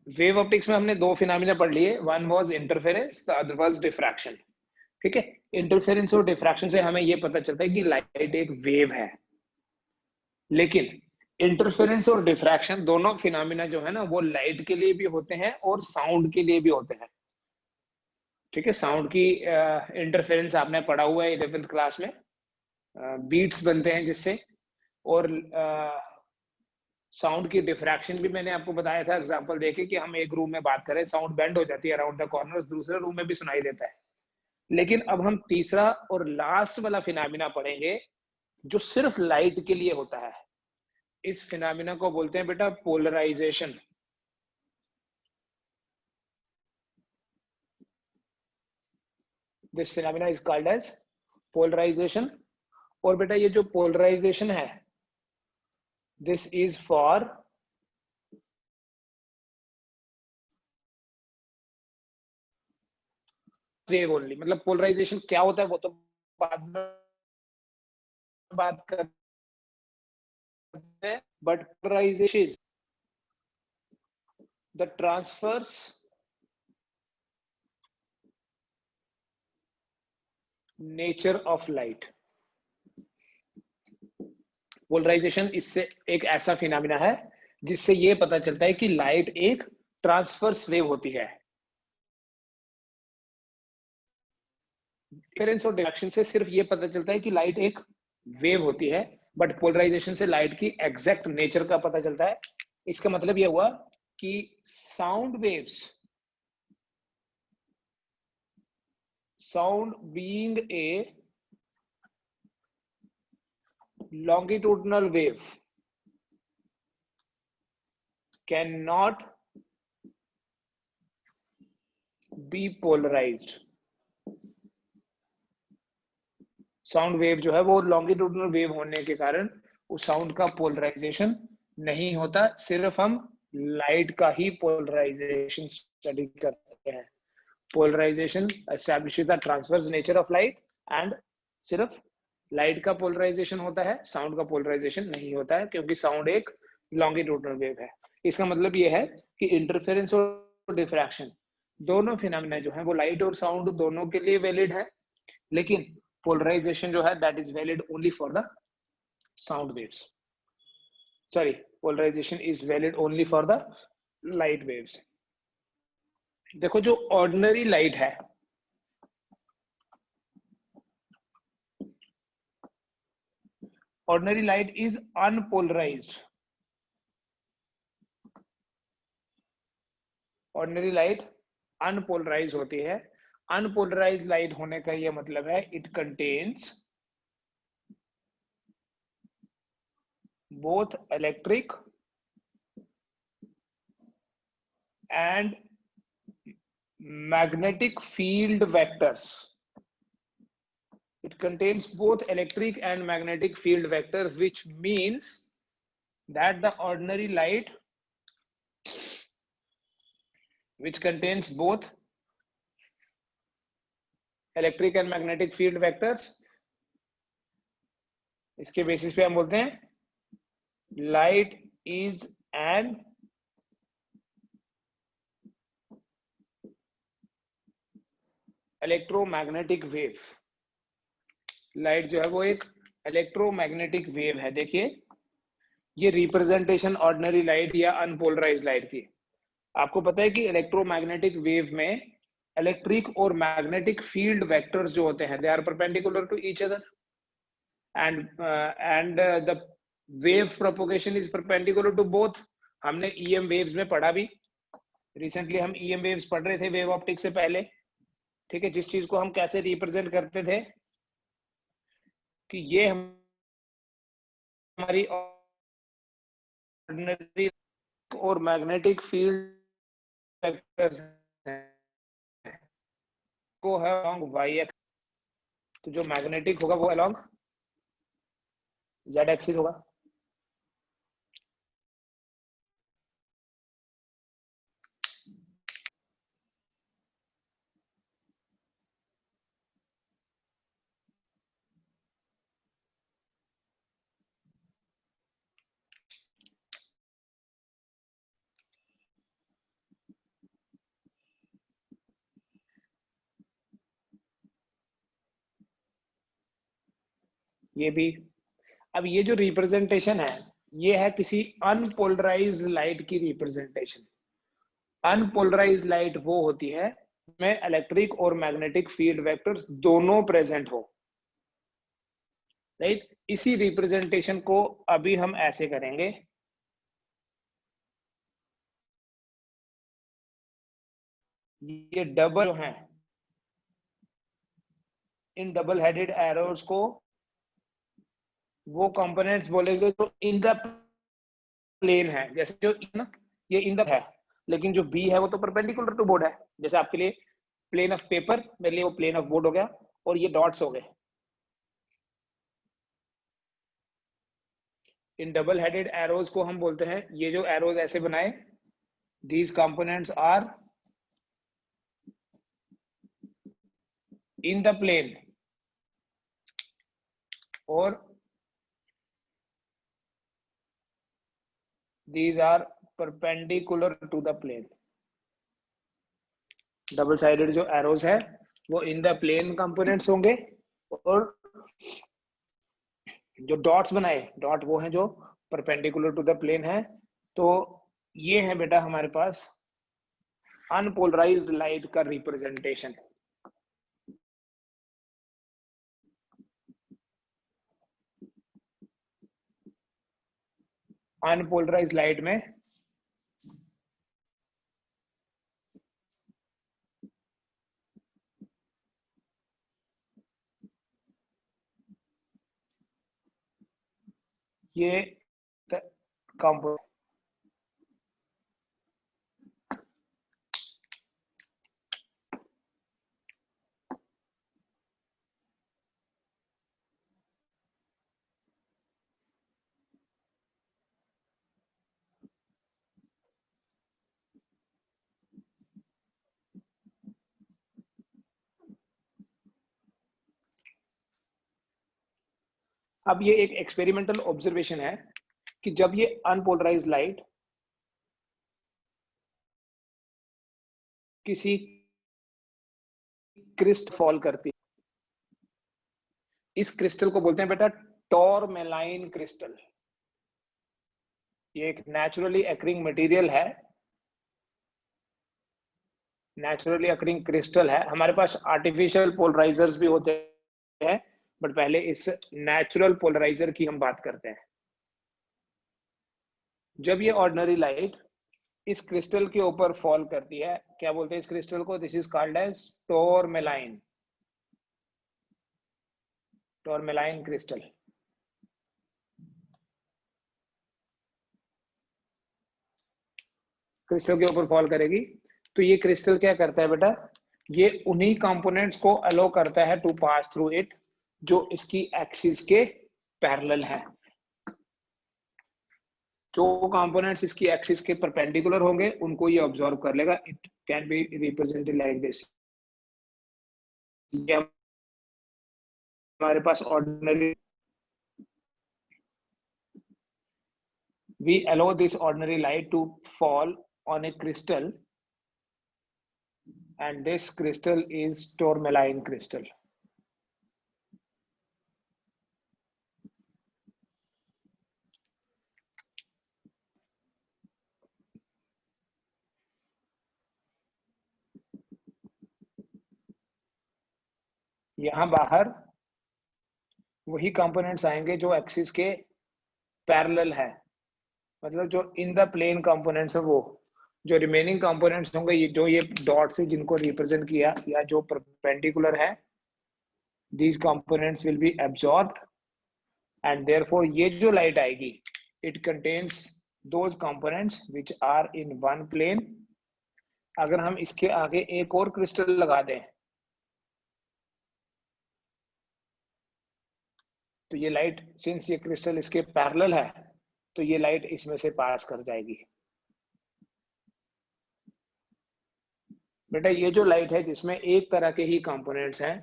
Wave optics में हमने दो फिनोमिना पढ़ लिए, one was interference, the other was diffraction. ठीक है, इंटरफेरेंस और डिफ्रैक्शन से हमें ये पता चलता है कि लाइट एक वेव है, लेकिन इंटरफेरेंस और डिफ्रैक्शन दोनों फिनोमिना जो है ना वो लाइट के लिए भी होते हैं और साउंड के लिए भी होते हैं। ठीक है, साउंड की इंटरफेरेंस आपने पढ़ा हुआ है 11th क्लास में, बीट्स बनते हैं जिससे, और साउंड की डिफ्रैक्शन भी मैंने आपको बताया था एग्जांपल देके कि हम एक रूम में बात करें, साउंड बेंड हो जाती है अराउंड द कॉर्नर्स, दूसरे रूम में भी सुनाई देता है। लेकिन अब हम तीसरा और लास्ट वाला फिनोमिना पढ़ेंगे जो सिर्फ लाइट के लिए होता है। इस फिनोमिना को बोलते हैं बेटा polarisation. This phenomena is called as polarisation. और बेटा ये जो पोलराइजेशन है, this is for wave only. मतलब पोलराइजेशन क्या होता है वो तो बाद में बात करते हैं, but polarisation is the transverse nature of light. Polarisation इससे एक ऐसा फिनोमिना है जिससे ये पता चलता है कि लाइट एक ट्रांसफर्स वेव होती है। इंटरफेरेंस और डिफ्रैक्शन से सिर्फ ये पता चलता है कि लाइट एक वेव होती है, बट पोलराइजेशन से लाइट की एग्जैक्ट नेचर का पता चलता है। इसका मतलब यह हुआ कि sound waves, sound being a longitudinal wave cannot be polarized। Sound wave जो है वो लॉन्गिट्यूडनल वेव होने के कारण उस साउंड का पोलराइजेशन नहीं होता, सिर्फ हम लाइट का ही पोलराइजेशन स्टडी करते हैं। Polarisation establishes the transverse nature of light, and सिर्फ लाइट का पोलराइजेशन होता है, साउंड का पोलराइजेशन नहीं होता है, क्योंकि साउंड एक लॉन्गिट्यूडनल वेव है। इसका मतलब यह है कि इंटरफेरेंस और डिफ्रैक्शन दोनों फिनोमिना जो है वो लाइट और साउंड दोनों के लिए वैलिड है, लेकिन पोलराइजेशन जो है that is valid only for the sound waves. Sorry, polarisation is valid only for the light waves. देखो जो ऑर्डिनरी लाइट है, ordinary light is unpolarized। ordinary light unpolarized होती है। unpolarized light होने का ये मतलब है it contains both electric and magnetic field vectors। It contains both electric and magnetic field vectors, which means that the ordinary light which contains both electric and magnetic field vectors, इसके basis पे हम बोलते हैं light is an electromagnetic wave. Light जो है वो एक electromagnetic wave है। देखिए ये रिप्रेजेंटेशन ऑर्डिनरी लाइट या अनपोलराइज्ड लाइट की। आपको पता है कि इलेक्ट्रोमैग्नेटिक वेव में इलेक्ट्रिक और मैग्नेटिक फील्ड वेक्टर्स जो होते हैं they are perpendicular to each other, and the wave propagation is perpendicular to both. हमने ईएम वेव्स में पढ़ा भी, रिसेंटली हम ईएम वेव्स पढ़ रहे थे वेव ऑप्टिक्स से पहले। ठीक है, जिस चीज को हम कैसे रिप्रेजेंट करते थे कि ये हमारी ऑर्डिनरी और मैग्नेटिक फील्ड वेक्टर्स को है अलोंग वाई एक्स, तो जो मैग्नेटिक होगा वो अलोंग जेड एक्सिस होगा। ये भी। अब ये जो रिप्रेजेंटेशन है, ये है किसी अनपोलराइज्ड लाइट की रिप्रेजेंटेशन। अनपोलराइज्ड लाइट वो होती है जिसमें इलेक्ट्रिक और मैग्नेटिक फील्ड वेक्टर्स दोनों प्रेजेंट हो, राइट। इसी रिप्रेजेंटेशन को अभी हम ऐसे करेंगे, ये डबल है, इन डबल हेडेड एरोस को वो कंपोनेंट्स बोलेंगे जो इन द प्लेन है। जैसे जो ना, ये इन द है, लेकिन जो बी है वो तो परपेंडिकुलर टू बोर्ड है। जैसे आपके लिए प्लेन ऑफ पेपर, मेरे लिए वो प्लेन ऑफ बोर्ड हो गया, और ये डॉट्स हो गए। इन डबल हेडेड एरोज को हम बोलते हैं, ये जो एरोज ऐसे बनाए, these components are in the plane, और these are perpendicular to the plane। Double sided जो एरोज है वो इन द प्लेन कंपोनेंट्स होंगे, और जो डॉट्स बनाए, डॉट वो हैं जो परपेंडिकुलर टू द प्लेन है। तो ये है बेटा हमारे पास अनपोलराइज्ड लाइट का रिप्रेजेंटेशन। अनपोलराइज्ड लाइट में ये कंपोनेंट, अब ये एक एक्सपेरिमेंटल ऑब्जर्वेशन है कि जब ये अनपोलराइज्ड लाइट किसी क्रिस्टल फॉल करती, इस क्रिस्टल को बोलते हैं बेटा टॉरमेलाइन क्रिस्टल। ये एक नेचुरली अकरिंग मटेरियल है, नेचुरली अकरिंग क्रिस्टल है। हमारे पास आर्टिफिशियल पोलराइजर्स भी होते हैं, बट पहले इस नेचुरल पोलराइजर की हम बात करते हैं। जब ये ऑर्डिनरी लाइट इस क्रिस्टल के ऊपर फॉल करती है, क्या बोलते हैं इस क्रिस्टल को? This is called as tourmaline, tourmaline crystal. Crystal के ऊपर फॉल करेगी तो ये क्रिस्टल क्या करता है बेटा, ये उन्हीं कंपोनेंट्स को अलो करता है टू पास थ्रू इट जो इसकी एक्सिस के पैरेलल है। जो कंपोनेंट्स इसकी एक्सिस के परपेंडिकुलर होंगे उनको ये ऑब्जॉर्व कर लेगा। It can be represented like this. ये हमारे पास ordinary, we allow this ordinary light to fall on a crystal, and this crystal is tourmaline crystal। यहां बाहर वही कंपोनेंट्स आएंगे जो एक्सिस के पैरेलल है, मतलब जो इन द प्लेन कंपोनेंट्स है। वो जो रिमेनिंग कंपोनेंट्स होंगे, ये जो ये डॉट से जिनको रिप्रेजेंट किया या जो परपेंडिकुलर है, these components will be absorbed, and therefore ये जो लाइट आएगी, it contains those components which are in one plane। अगर हम इसके आगे एक और क्रिस्टल लगा दें तो ये लाइट, सिंस ये क्रिस्टल इसके पैरेलल है, तो ये लाइट इसमें से पास कर जाएगी। बेटा ये जो लाइट है जिसमें एक तरह के ही कंपोनेंट्स हैं,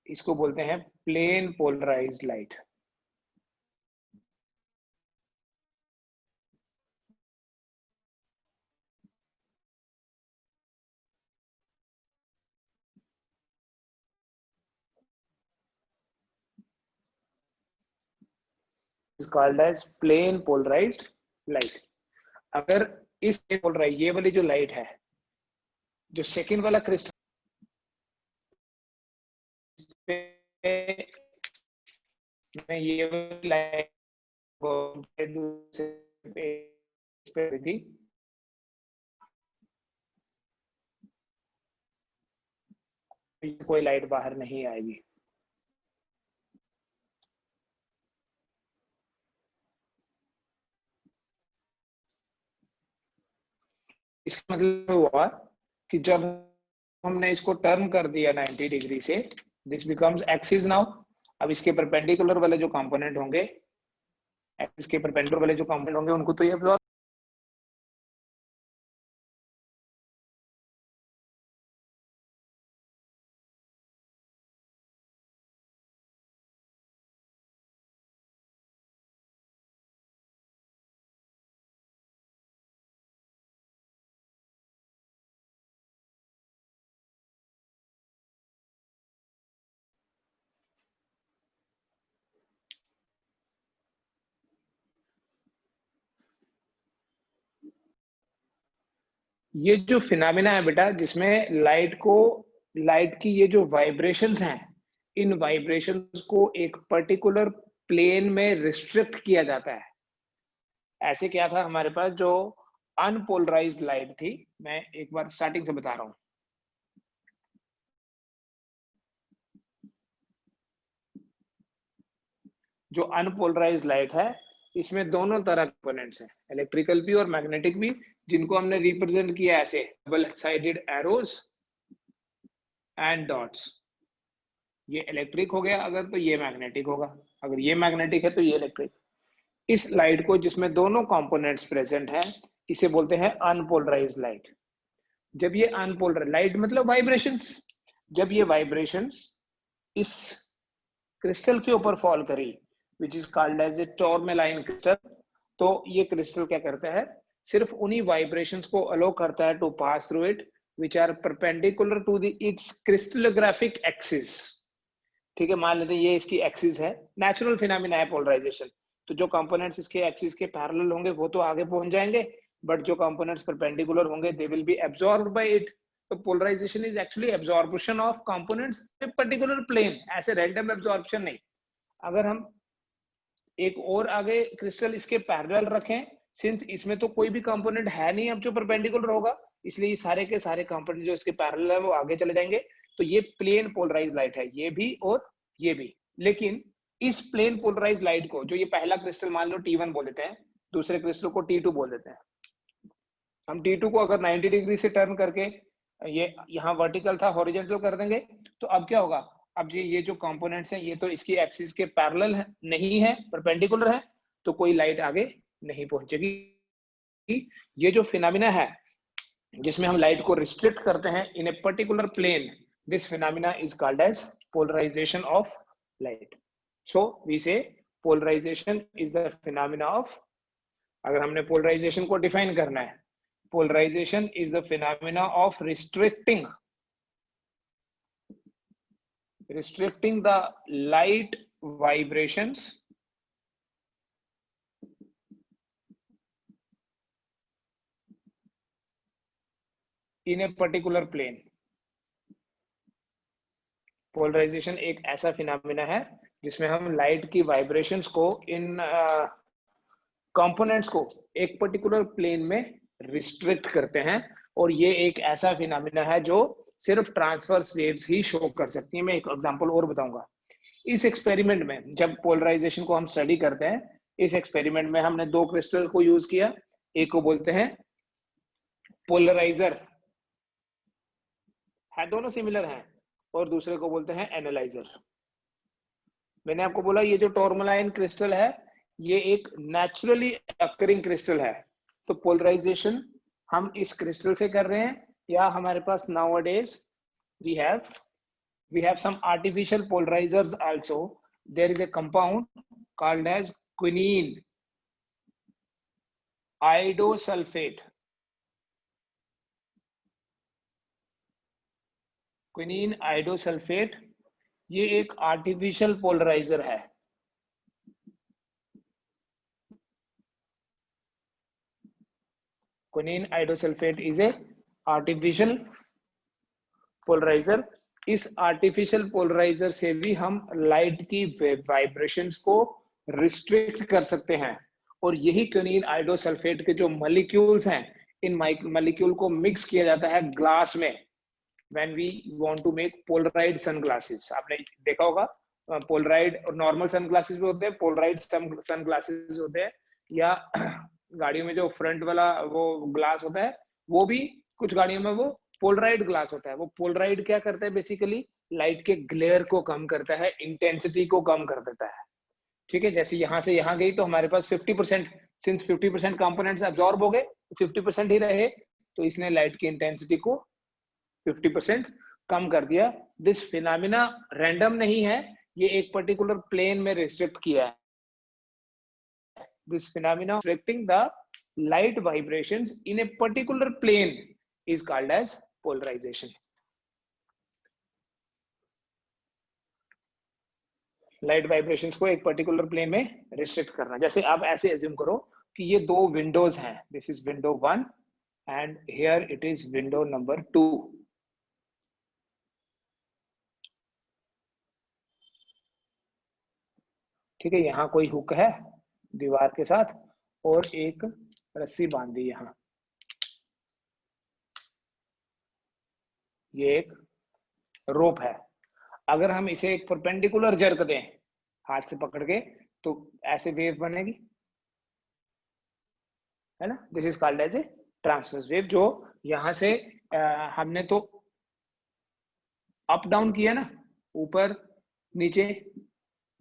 इसको बोलते हैं plane polarised light. is called as plain polarized light. अगर इस पोलराइज ये वाली जो लाइट है, जो सेकंड वाला क्रिस्टल मैं ये वाली लाइट थी, कोई लाइट बाहर नहीं आएगी। इसका मतलब हुआ कि जब हमने इसको टर्न कर दिया 90 डिग्री से, दिस बिकम्स एक्सिस नाउ। अब इसके परपेंडिकुलर वाले जो कंपोनेंट होंगे, एक्सिस के परपेंडिकुलर वाले जो कंपोनेंट होंगे उनको तो ये अब्सॉर्ब, ये जो फिनोमेना है बेटा, जिसमें लाइट की ये जो वाइब्रेशंस हैं, इन वाइब्रेशंस को एक पर्टिकुलर प्लेन में रिस्ट्रिक्ट किया जाता है। ऐसे क्या था हमारे पास, जो अनपोलराइज्ड लाइट थी, मैं एक बार स्टार्टिंग से बता रहा हूं। जो अनपोलराइज्ड लाइट है, इसमें दोनों तरह के कंपोनेंट्स हैं, इलेक्ट्रिकल भी और मैग्नेटिक भी, जिनको हमने रिप्रेजेंट किया ऐसे double sided arrows and dots. ये इलेक्ट्रिक हो गया अगर, तो ये मैग्नेटिक होगा, अगर ये मैग्नेटिक है तो ये इलेक्ट्रिक। इस लाइट को जिसमें दोनों कंपोनेंट्स प्रेजेंट हैं, इसे बोलते हैं अनपोलराइज्ड लाइट। जब ये अनपोलराइज्ड लाइट मतलब वाइब्रेशंस, जब ये वाइब्रेशंस इस क्रिस्टल के ऊपर फॉल करी, which is called as a tourmaline crystal, तो ये क्रिस्टल क्या करता है, सिर्फ उन्हीं वाइब्रेशंस को अलो करता है to pass through it which are perpendicular to the its crystallographic axis. ठीक है, मान लेते हैं ये इसकी एक्सिस है, नेचुरल फिनोमेना है पोलराइजेशन। तो जो कंपोनेंट्स इसके एक्सिस के पैरेलल होंगे वो तो आगे पहुंच जाएंगे, बट जो कंपोनेंट्स परपेंडिकुलर होंगे they will be absorbed by it. तो polarization is actually absorption of components in particular plane, ऐसे रैंडम एब्जॉर्प्शन नहीं। अगर हम एक और आगे क्रिस्टल इसके पैरेलल रखें, सिंस इसमें तो कोई भी कंपोनेंट है नहीं अब जो परपेंडिकुलर होगा, इसलिए ये सारे के सारे कंपोनेंट जो इसके पैरेलल है वो आगे चले जाएंगे। तो ये प्लेन पोलराइज लाइट है, ये भी और ये भी। लेकिन इस प्लेन पोलराइज लाइट को, जो ये पहला क्रिस्टल मान लो T1 बोल देते हैं, दूसरे क्रिस्टल को T2 बोल देते हैं। हम T2 को अगर 90 डिग्री से टर्न करके, ये यहाँ वर्टिकल था, हॉरिजॉन्टल कर देंगे, तो अब क्या होगा, अब ये जो कंपोनेंट्स हैं ये तो इसकी एक्सिस के पैरेलल है, नहीं है, परपेंडिकुलर है, तो कोई लाइट आगे नहीं पहुंचेगी। ये जो फिनोमेना है जिसमें हम लाइट को रिस्ट्रिक्ट करते हैं in a particular plane, this phenomena is called as polarization of light. So we say polarization is the phenomena of, अगर हमने पोलराइजेशन को डिफाइन करना है, polarization is the phenomena of restricting the light vibrations in a particular plane. Polarisation एक ऐसा phenomena है जिसमें हम लाइट की वाइब्रेशंस को, इन कंपोनेंट्स को एक पर्टिकुलर प्लेन में रिस्ट्रिक्ट करते हैं, और ये एक ऐसा फिनोमेना है जो सिर्फ ट्रांसवर्स वेव्स ही शो कर सकती है। मैं एक एग्जांपल और बताऊंगा। इस एक्सपेरिमेंट में जब पोलराइजेशन को हम स्टडी करते हैं, इस एक्सपेरिमेंट में हमने दो क्रिस्टल को यूज किया, एक को बोलते हैं पोलराइजर, है दोनों सिमिलर हैं, और दूसरे को बोलते हैं एनालाइजर। मैंने आपको बोला ये जो टॉर्मलाइन क्रिस्टल है ये एक नेचुरली अकरिंग क्रिस्टल है, तो पोलराइजेशन हम इस क्रिस्टल से कर रहे हैं, या हमारे पास nowadays we have some artificial polarizers also. There is a compound called as quinine iodosulfate. Quinine iodosulfate ये एक आर्टिफिशियल पोलराइजर है। Quinine iodosulfate is a artificial polarizer. इस आर्टिफिशियल पोलराइजर से भी हम लाइट की वाइब्रेशंस को रिस्ट्रिक्ट कर सकते हैं। और यही क्विनीन आइडोसल्फेट के जो मॉलिक्यूल्स हैं, इन मॉलिक्यूल को मिक्स किया जाता है ग्लास में when we want to make polarized sunglasses। आपने देखा होगा पोलराइड और नॉर्मल सनग्लासेस भी होते हैं, पोलराइड सनग्लासेस होते हैं, या गाड़ियों में जो फ्रंट वाला वो ग्लास होता है, वो भी कुछ गाड़ियों में वो पोलराइड ग्लास होता है। वो पोलराइड क्या करता है, बेसिकली लाइट के ग्लेयर को कम करता है, इंटेंसिटी को कम कर देता है। ठीक है, जैसे यहाँ से यहाँ गई तो हमारे पास 50%, सिंस 50% कंपोनेंट्स अब्जॉर्ब हो गए, 50% ही रहे, तो इसने लाइट की इंटेंसिटी को 50% कम कर दिया। दिस फिनोमिना रैंडम नहीं है, ये एक पर्टिकुलर प्लेन में रिस्ट्रिक्ट किया है। This phenomena restricting the light vibrations in a particular plane is called as polarization। Light vibrations को एक पर्टिकुलर प्लेन में रिस्ट्रिक्ट करना। जैसे आप ऐसे एज्यूम करो कि ये दो विंडोज हैं, this is window 1 and here it is window number 2। ठीक है, यहाँ कोई हुक है दीवार के साथ और एक रस्सी बांध दी यहाँ, ये एक रोप है। अगर हम इसे एक परपेंडिकुलर जर्क दें हाथ से पकड़ के, तो ऐसे वेव बनेगी, है ना। This is called as a transverse wave. जो यहां से हमने तो अप डाउन किया ना, ऊपर नीचे,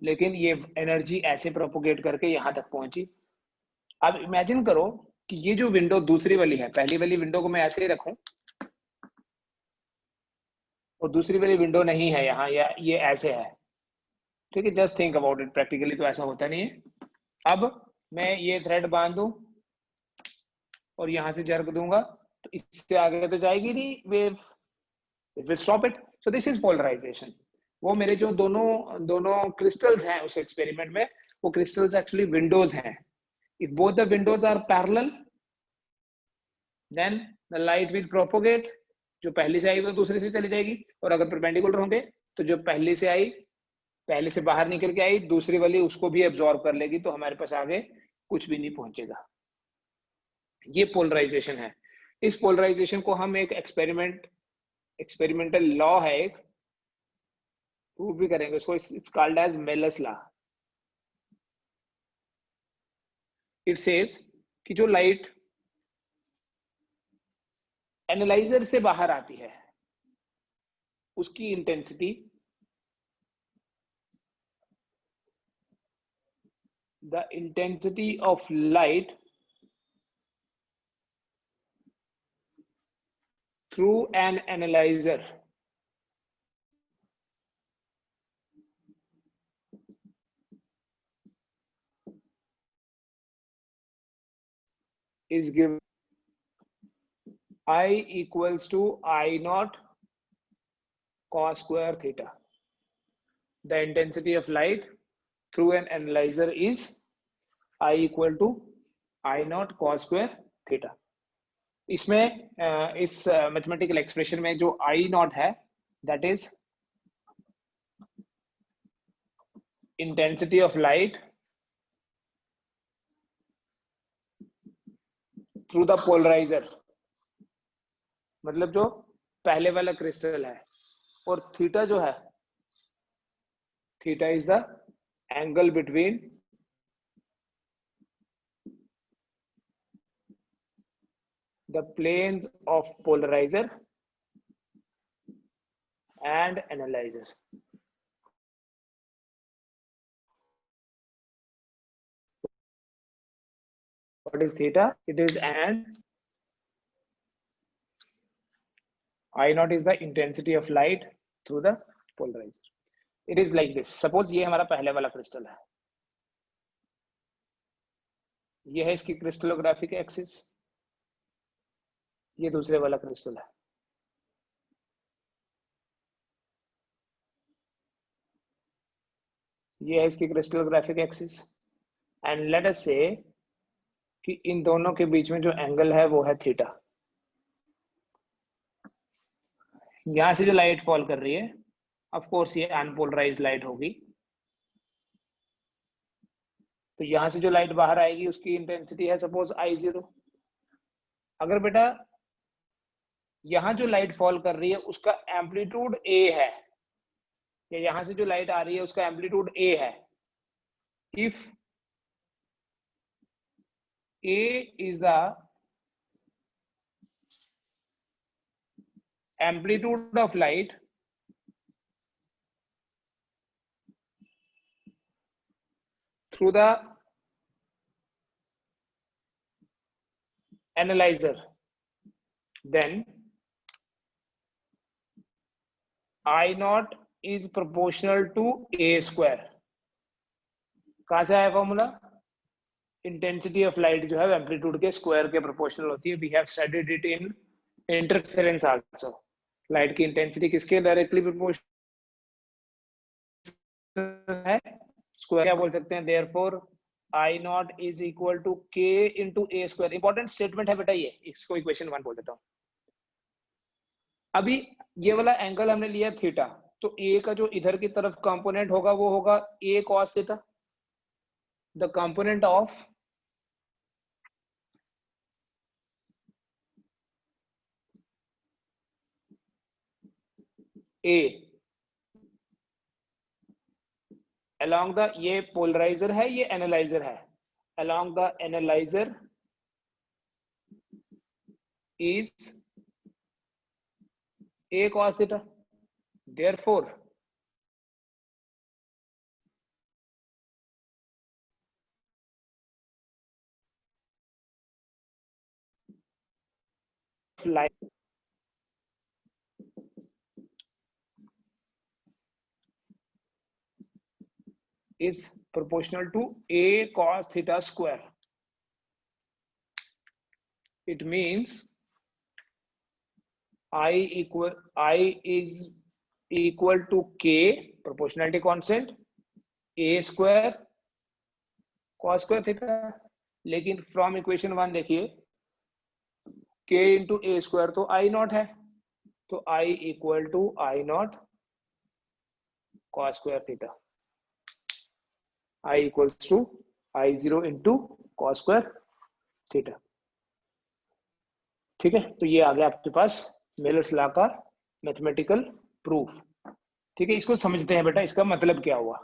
लेकिन ये एनर्जी ऐसे प्रोपोगेट करके यहां तक पहुंची। अब इमेजिन करो कि ये जो विंडो दूसरी वाली है, पहली वाली विंडो को मैं ऐसे ही रखूं और दूसरी वाली विंडो नहीं है यहाँ, या ये ऐसे है। ठीक है, just think about it, practically तो ऐसा होता नहीं है। अब मैं ये थ्रेड बांध दूं और यहां से जर्क दूंगा, तो इससे आगे तो जाएगी नहीं wave, it will stop it. So this is polarisation. वो मेरे जो दोनों क्रिस्टल्स हैं उस एक्सपेरिमेंट में, वो क्रिस्टल्स एक्चुअली विंडोज हैं। If both the windows are parallel, then the light will propagate. जो पहले से आई वो दूसरे से चली जाएगी, और अगर परपेंडिकुलर होंगे तो जो पहले से आई, पहले से बाहर निकल के आई, दूसरी वाली उसको भी एब्जॉर्ब कर लेगी, तो हमारे पास आगे कुछ भी नहीं पहुंचेगा। ये पोलराइजेशन है। इस पोलराइजेशन को हम एक एक्सपेरिमेंटल लॉ है, एक प्रूव भी करेंगे इसको। It's called as Malus law. It says कि जो लाइट एनालाइजर से बाहर आती है, उसकी intensity the intensity of light through an analyzer is given I equals to I naught cos square theta. The intensity of light through an analyzer is I equal to I naught cos square theta. इसमें इस mathematical expression में जो I naught है, that is intensity of light through the polarizer, मतलब जो पहले वाला crystal है, और थीटा जो है, theta is the angle between the planes of polarizer and analyzer. What is theta? It is an I naught is the intensity of light through the polarizer. It is like this. Suppose ये हमारा पहले वाला crystal है, ये है इसकी crystallographic axis, ये दूसरे वाला क्रिस्टल है, ये है इसकी crystallographic axis, and let us से कि इन दोनों के बीच में जो एंगल है वो है थीटा। यहां से जो लाइट फॉल कर रही है, ऑफ कोर्स ये अनपोलराइज्ड लाइट होगी, तो यहां से जो लाइट बाहर आएगी उसकी इंटेंसिटी है सपोज I0। अगर बेटा यहां जो लाइट फॉल कर रही है उसका एम्पलीट्यूड A है, या यहां से जो लाइट आ रही है उसका एम्पलीट्यूड A है, if A is the amplitude of light through the analyzer, then I naught is proportional to A square। कहां से आया फॉर्मूला? इंटेंसिटी ऑफ लाइट जो है एम्पलीट्यूड के स्क्वायर के प्रोपोर्शनल होती है। We have studied it in interference also. Light की इंटेंसिटी किसके डायरेक्टली प्रोपोर्शनल है? स्क्वायर। क्या बोल सकते हैं? Therefore I nought is equal to K into A square. Important statement है बेटा ये, इसको इक्वेशन 1 बोल देता हूं। अभी ये वाला एंगल हमने लिया थीटा, तो A का जो इधर की तरफ कंपोनेंट होगा वो होगा A cos theta. The component of A along the, ये पोलराइजर है ये एनालाइजर है, along the analyzer is A cos theta। therefore light is proportional to A cos theta square। it means I is equal to K, proportionality constant, A square cos square theta। लेकिन from equation 1 देखिए K into A square तो I nought है, तो I equal to I nought cos square theta। I equals to I0 into cos square theta। ठीक है, तो ये आ गया आपके पास मेलर्स लॉ का मैथमेटिकल प्रूफ। ठीक है, इसको समझते हैं बेटा, इसका मतलब क्या हुआ।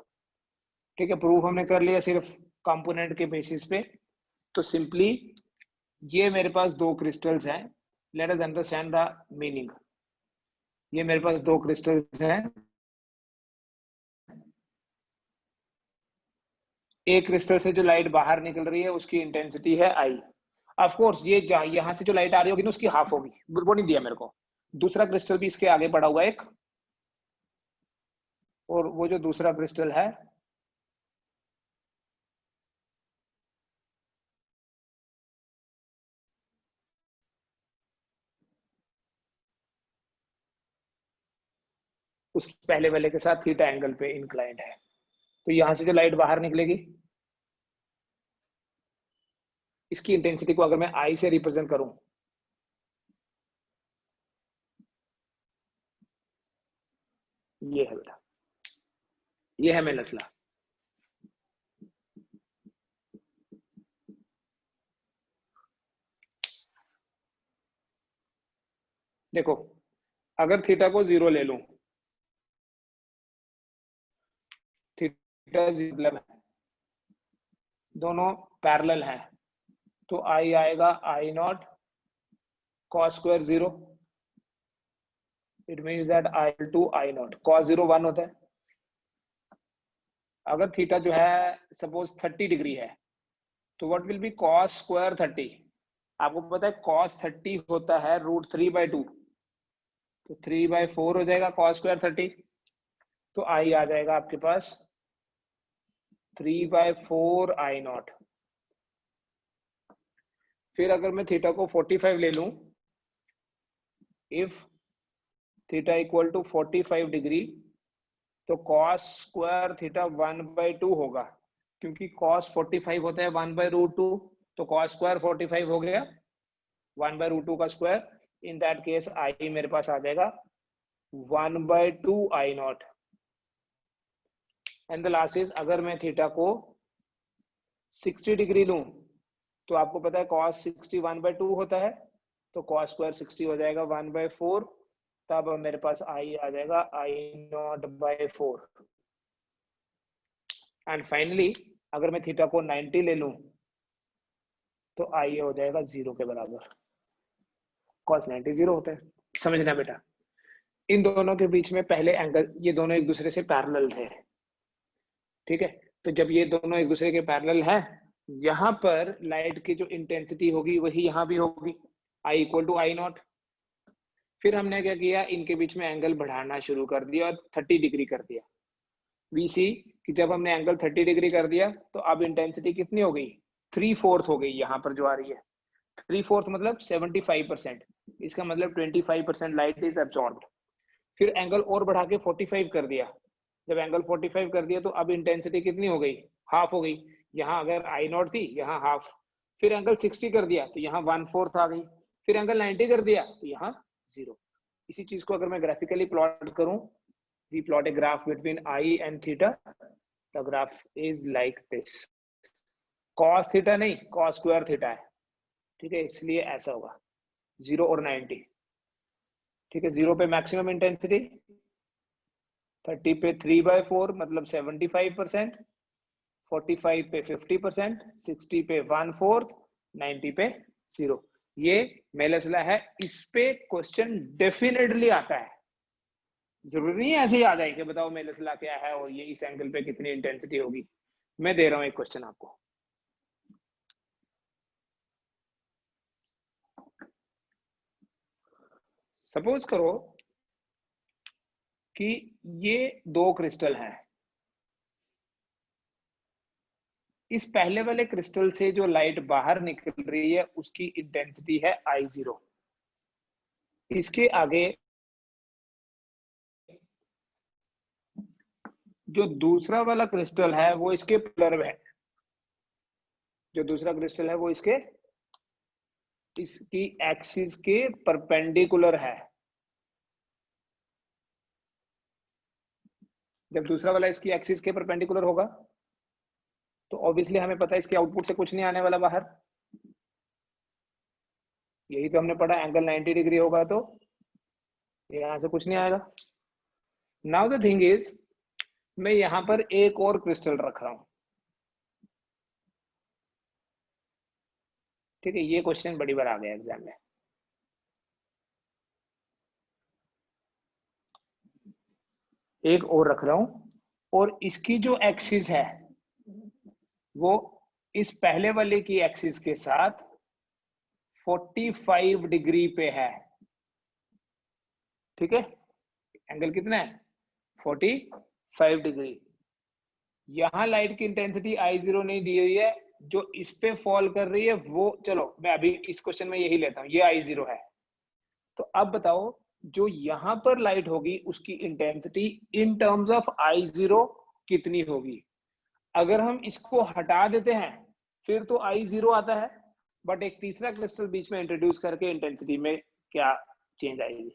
ठीक है, प्रूफ हमने कर लिया सिर्फ कंपोनेंट के बेसिस पे। तो सिंपली ये मेरे पास दो क्रिस्टल्स हैं, let us understand the meaning. ये मेरे पास दो क्रिस्टल्स हैं, एक क्रिस्टल से जो लाइट बाहर निकल रही है उसकी इंटेंसिटी है I। ऑफ कोर्स ये यहां से जो लाइट आ रही होगी ना उसकी हाफ होगी, वो नहीं दिया मेरे को। दूसरा क्रिस्टल भी इसके आगे पड़ा हुआ है एक, और वो जो दूसरा क्रिस्टल है उस पहले वाले के साथ थीटा एंगल पे इंक्लाइंड है। तो यहां से जो लाइट बाहर निकलेगी इसकी इंटेंसिटी को अगर मैं I से रिप्रेजेंट करूं, ये है बेटा, ये है मेलर्स लॉ। देखो अगर थीटा को 0 ले लूं, थीटा मतलब है दोनों पैरेलल हैं, तो I आएगा I nought cos square 0। It means that I two I nought cos 0 1 होता है। अगर थीटा जो है सपोज 30 डिग्री है, तो what will be cos square 30? आपको पता है cos 30 होता है √3/2, तो 3/4 हो जाएगा cos स्क्वायर 30। तो I आ जाएगा आपके पास 3/4 I नॉट। फिर अगर मैं थीटा को 45 ले लूं, if theta equal to 45 degree, तो cos स्क्वायर थीटा 1/2 होगा, क्योंकि cos 45 होता है 1/√2। तो cos स्क्वायर 45 हो गया 1/√2 का square. In that case I मेरे पास आ जाएगा 1/2 I naught. And the last is, अगर मैं थीटा को 60 डिग्री लूं तो आपको पता है cos 60 1/2 होता है, तो cos स्क्वायर 60 हो जाएगा 1/4। तब मेरे पास आई आ जाएगा I0/4। एंड फाइनली अगर मैं थीटा को 90 ले लूं तो आई हो जाएगा 0 के बराबर। cos 90 0 होता है, समझना बेटा। इन दोनों के बीच में पहले एंगल, ये दोनों एक दूसरे से पैरेलल थे, ठीक है। तो जब ये दोनों एक दूसरे के पैरेलल हैं, यहाँ पर लाइट की जो इंटेंसिटी होगी वही यहाँ भी होगी, I = I0। फिर हमने क्या किया, इनके बीच में एंगल बढ़ाना शुरू कर दिया और 30 डिग्री कर दिया। वी सी कि जब हमने एंगल 30 डिग्री कर दिया तो अब इंटेंसिटी कितनी हो गई, 3/4 हो गई। यहाँ पर जो आ रही है 3/4 मतलब 75%। इसका मतलब 25% लाइट इज एब्जॉर्ब्ड। फिर एंगल और बढ़ा के 45 कर दिया। जब एंगल 45 कर दिया तो अब इंटेंसिटी कितनी हो गई, हाफ हो गई। यहाँ अगर I0 थी, यहाँ हाफ। फिर एंगल 60 कर दिया तो यहाँ 1/4 आ गई। फिर एंगल 90 कर दिया तो यहाँ 0। इसी चीज को अगर मैं ग्राफिकली प्लॉट करूं, we plot a graph between I and theta, the graph is like this। cos theta नहीं, cos square theta है, ठीक है, इसलिए ऐसा होगा 0 और 90। ठीक है, 0 पे मैक्सिमम इंटेंसिटी, 30 पे 3/4 मतलब 75%, 45 पे 50%, 60 पे 1/4, 90 पे 0। ये मेलस लॉ है, इस पे क्वेश्चन डेफिनेटली आता है। जरूरी नहीं है ऐसे ही आ जाए कि बताओ मेलस लॉ क्या है और ये इस एंगल पे कितनी इंटेंसिटी होगी। मैं दे रहा हूं एक क्वेश्चन आपको। सपोज करो कि ये दो क्रिस्टल हैं। इस पहले वाले क्रिस्टल से जो लाइट बाहर निकल रही है उसकी इंटेंसिटी है I0। इसके आगे जो दूसरा वाला क्रिस्टल है वो इसके पोलर है, जो दूसरा क्रिस्टल है वो इसकी एक्सिस के परपेंडिकुलर है। जब दूसरा वाला इसकी एक्सिस के परपेंडिकुलर होगा तो ऑब्वियसली हमें पता है इसके आउटपुट से कुछ नहीं आने वाला बाहर। यही तो हमने पढ़ा, एंगल 90 डिग्री होगा तो यहां से कुछ नहीं आएगा। नाउ द थिंग इज, मैं यहां पर एक और क्रिस्टल रख रहा हूं, ठीक है। ये क्वेश्चन बड़ी बार आ गया एग्जाम में। एक और रख रहा हूं और इसकी जो एक्सिस है वो इस पहले वाले की एक्सिस के साथ 45 डिग्री पे है, ठीक है। एंगल कितना है, 45 डिग्री। यहां लाइट की इंटेंसिटी I0 नहीं दी हुई है, जो इस पे फॉल कर रही है वो, चलो मैं अभी इस क्वेश्चन में यही लेता हूं, ये I0 है। तो अब बताओ जो यहां पर लाइट होगी उसकी intensity in terms of I0 कितनी होगी। अगर हम इसको हटा देते हैं फिर तो I0 आता है, बट एक तीसरा क्रिस्टल बीच में इंट्रोड्यूस करके इंटेंसिटी में क्या चेंज आएगी।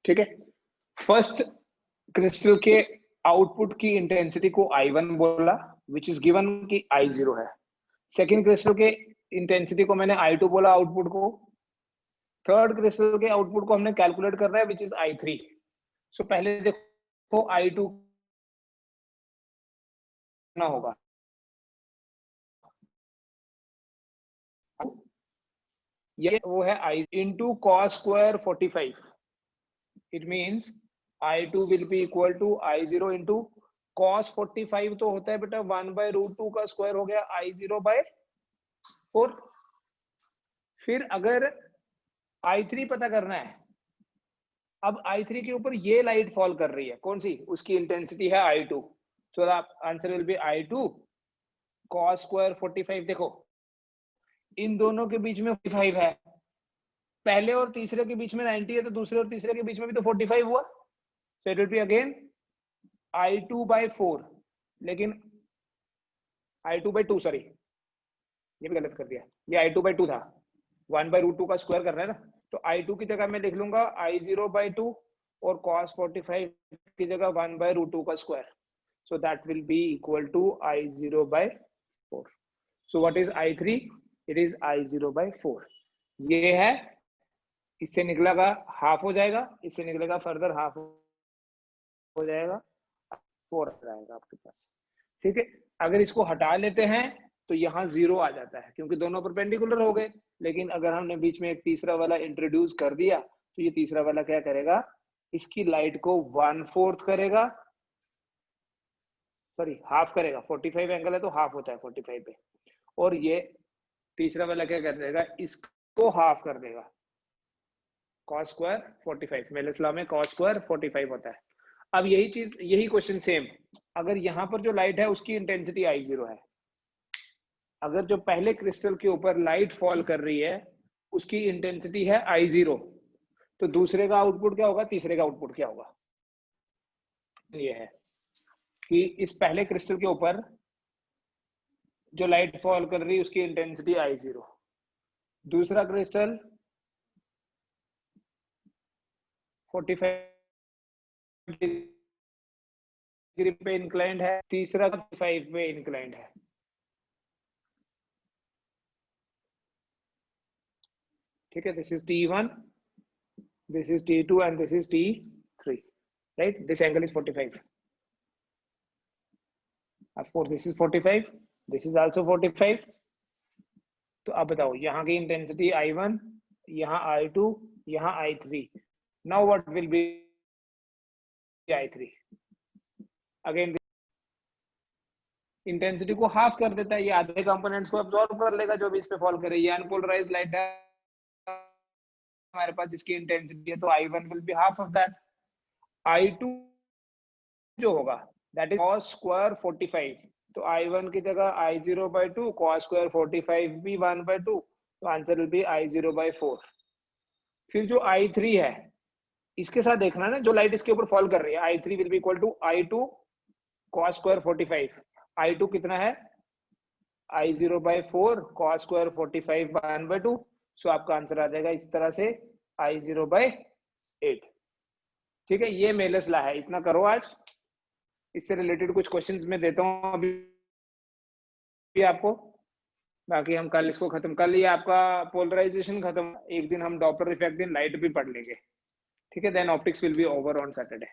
ठीक है, फर्स्ट क्रिस्टल के आउटपुट की इंटेंसिटी को I1 बोला, विच इज गिवन कि I0 है। सेकेंड क्रिस्टल के इंटेंसिटी को मैंने I2 बोला आउटपुट को। थर्ड क्रिस्टल के आउटपुट को हमने कैलकुलेट कर रहा है विच इज I3। सो पहले देखो I2 ना होगा, ये वो है I into cos square 45। It means I2 will be equal to I0 into cos 45 तो होता है बेटा 1/√2 का स्क्वायर हो गया I0/4। फिर अगर I3 पता करना है, अब I3 के ऊपर ये लाइट फॉल कर रही है, कौन सी, उसकी इंटेंसिटी है I2, तो answer will be I2 cos square 45। देखो इन दोनों के बीच में 45 है, पहले और तीसरे के बीच में 90 है, तो दूसरे और तीसरे के बीच में भी तो 45 हुआ, so it will be again I2/4, लेकिन I2/2, सॉरी ये भी गलत कर दिया, ये I2/2 था, 1/√2 का स्क्वायर कर रहा है ना, तो I2 की जगह मैं लिख लूंगा I0/2 और cos 45 की जगह 1/√2 का square, so that will be equal to I0/4। so what is I3? it is I0/4। ये है, इससे निकलेगा हाफ हो जाएगा, इससे निकलेगा फर्दर हाफ हो जाएगा, 4 आ जाएगा आपके पास। ठीक है, अगर इसको हटा लेते हैं तो यहाँ 0 आ जाता है क्योंकि दोनों परपेंडिकुलर हो गए, लेकिन अगर हमने बीच में एक तीसरा वाला इंट्रोड्यूस कर दिया तो ये तीसरा वाला क्या करेगा, इसकी लाइट को 1/4 करेगा, सॉरी हाफ करेगा, 45 एंगल है तो हाफ होता है 45 पे, और ये तीसरा वाला क्या कर देगा, इसको हाफ कर देगा, cos स्क्वायर 45, मेलस लॉ में cos स्क्वायर 45 होता है। अब यही चीज, यही क्वेश्चन सेम, अगर यहाँ पर जो लाइट है उसकी इंटेंसिटी I0 है, अगर जो पहले क्रिस्टल के ऊपर लाइट फॉल कर रही है उसकी इंटेंसिटी है I0, तो दूसरे का आउटपुट क्या होगा, तीसरे का आउटपुट क्या होगा, ये है कि इस पहले क्रिस्टल के ऊपर जो लाइट फॉल कर रही है उसकी इंटेंसिटी I0, दूसरा क्रिस्टल 45 डिग्री पे इंक्लाइंड है, तीसरा 5 पे इंक्लाइंड है। ठीक है, this is T1, this is T2 and this is T3, right? This angle is 45. Of course, this is 45. This is also 45. तो अब बताओ यहाँ की इंटेंसिटी I1, यहाँ I2, यहाँ I3. Now what will be I3? Again, intensity को half कर देता है, ये आधे कंपोनेंट्स को अब्सॉर्ब कर लेगा जो भी इस पे फॉल करे, ये अनपोलराइज्ड लाइट है हमारे पास जिसकी इंटेंसिटी है, तो I1 will be half of that. I2 जो होगा that is cos square 45, तो I1 की जगह I0/2, cos square 45 भी 1/2, तो आंसर will be I0/4। फिर जो I3 है इसके साथ देखना ना, जो लाइट इसके ऊपर फॉल कर रही है, I3 will be equal to I2 cos square 45। I2 कितना है, I0/4 cos square 45 1/2, सो आपका आंसर आ जाएगा इस तरह से I0/8। ठीक है, ये मेलस लॉ है, इतना करो आज। इससे रिलेटेड कुछ क्वेश्चंस मैं देता हूँ अभी आपको, बाकी हम कल इसको खत्म कर लिया, आपका पोलराइजेशन खत्म, एक दिन हम डॉपलर इफेक्ट इन लाइट भी पढ़ लेंगे। ठीक है, then optics will be over on Saturday.